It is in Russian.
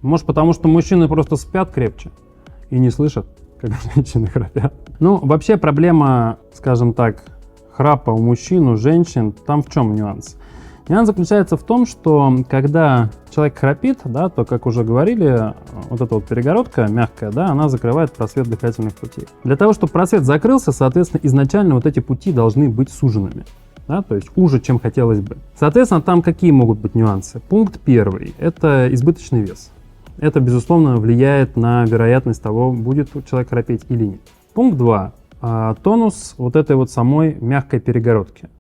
Может, потому что мужчины просто спят крепче и не слышат, как женщины храпят. Ну, вообще проблема, скажем так, храпа у мужчин, у женщин, там в чем нюанс? Нюанс заключается в том, что когда человек храпит, да, то, как уже говорили, вот эта вот перегородка мягкая, да, она закрывает просвет дыхательных путей. Для того, чтобы просвет закрылся, соответственно, изначально вот эти пути должны быть суженными. Да, то есть уже, чем хотелось бы. Соответственно, там какие могут быть нюансы? Пункт первый – это избыточный вес. Это, безусловно, влияет на вероятность того, будет человек храпеть или нет. Пункт 2. Тонус вот этой вот самой мягкой перегородки.